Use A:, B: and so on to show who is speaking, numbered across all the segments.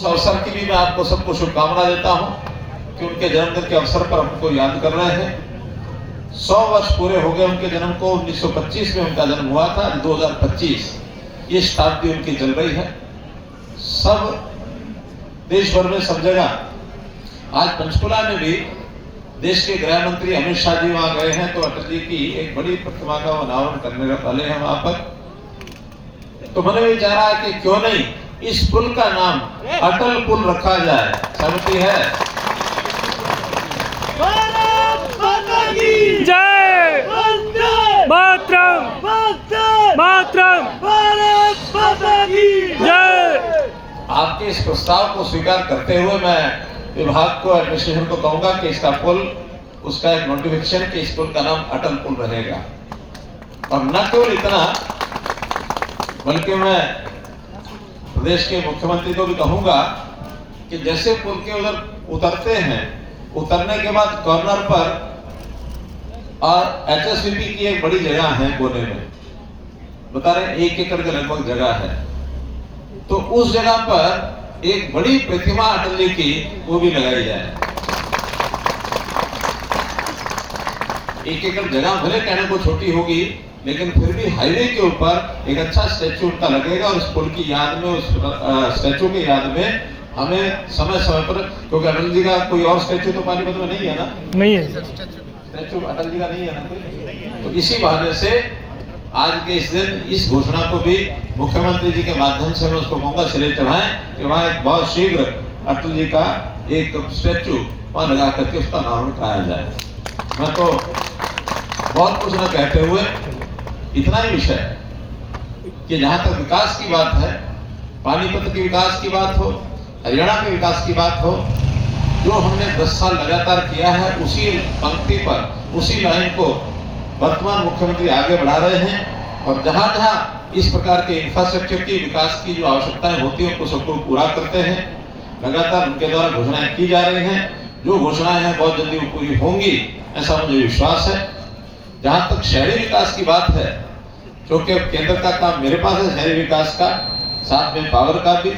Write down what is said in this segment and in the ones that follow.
A: अवसर की भी मैं आपको सबको शुभकामना देता हूं कि उनके जन्मदिन के अवसर पर हमको याद कर रहे हैं। 100 वर्ष पूरे हो गए उनके जन्म को। 1925 में उनका जन्म हुआ था। 2025 ये शताब्दी उनकी चल रही है। सब देश भर में सब जगह, आज पंचकुला में भी देश के गृह मंत्री अमित शाह जी वहां गए हैं, तो अटल जी की एक बड़ी प्रतिमा का अनावरण करने वाले हैं वहां पर। तो मैंने विचारा कि क्यों नहीं इस पुल का नाम अटल पुल रखा जाए। सहमति है?
B: जय मातरम, मातरम, जय।
A: आपके इस प्रस्ताव को स्वीकार करते हुए मैं विभाग को, एडमिनिस्ट्रेशन को कहूंगा कि इसका पुल, उसका एक नोटिफिकेशन कि इस पुल का नाम अटल पुल रहेगा। और न केवल इतना, बल्कि मैं प्रदेश के मुख्यमंत्री को भी कहूंगा कि जैसे पुल के उधर उतरते हैं, उतरने के बाद कॉर्नर पर और एचएसवीपी की एक बड़ी जगह है कोने में, बता रहे 1 एकड़ के लगभग जगह है, तो उस जगह पर एक बड़ी प्रतिमा अटल जी की वो भी लगाई जाए। 1 एकड़ जगह भले कहने को छोटी होगी, लेकिन फिर भी हाईवे के ऊपर एक अच्छा स्टैचू उनका लगेगा। और उस पुल की याद में, उस स्टैचू की याद में हमें समय समय पर, क्योंकि अटल जी का कोई और स्टैचू तो पानीपत में नहीं है ना,
B: नहीं है
A: स्टैचू अटल जी का नहीं है ना, तो इसी बहाने से आज के इस दिन इस घोषणा को भी मुख्यमंत्री जी के माध्यम से मैं उसको कहूंगा सिरे चढ़ाएं कि वहां एक बहुत शीघ्र अटल जी का एक स्टैचू वहां लगा करके उसका नाम कराया जाए। मैं तो बहुत कुछ न कहते हुए इतना ही विषय कि जहां तक विकास की बात है, पानीपत के विकास की बात हो, हरियाणा के विकास की बात हो, जो हमने 10 साल लगातार किया है, उसी पंक्ति पर, उसी लाइन को वर्तमान मुख्यमंत्री आगे बढ़ा रहे हैं। और जहां जहां इस प्रकार के इंफ्रास्ट्रक्चर की विकास की जो आवश्यकताएं होती है, उनको सबको पूरा करते हैं। लगातार उनके द्वारा घोषणाएं की जा रही हैं। जो घोषणाएं हैं बहुत जल्दी वो पूरी होंगी, ऐसा मुझे विश्वास है। जहां तक शहरी विकास की बात है, क्योंकि केंद्र का काम मेरे पास है शहरी विकास का, साथ में पावर का भी,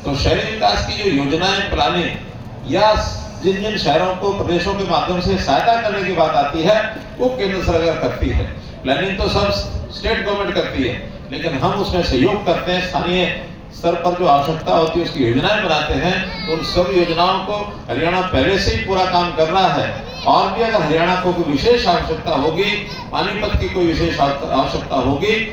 A: तो शहरी विकास की जो योजनाएं, प्लानिंग या जिन जिन शहरों को प्रदेशों के माध्यम से सहायता करने की बात आती है, वो केंद्र सरकार करती है। प्लानिंग तो सब स्टेट गवर्नमेंट करती है, लेकिन हम उसमें सहयोग करते हैं। स्थानीय स्तर पर जो आवश्यकता होती है उसकी योजनाएं बनाते हैं। उन सब योजनाओं को हरियाणा पहले से ही पूरा काम कर रहा है। और भी अगर हरियाणा को कोई विशेष आवश्यकता होगी, पानीपत की कोई विशेष आवश्यकता होगी,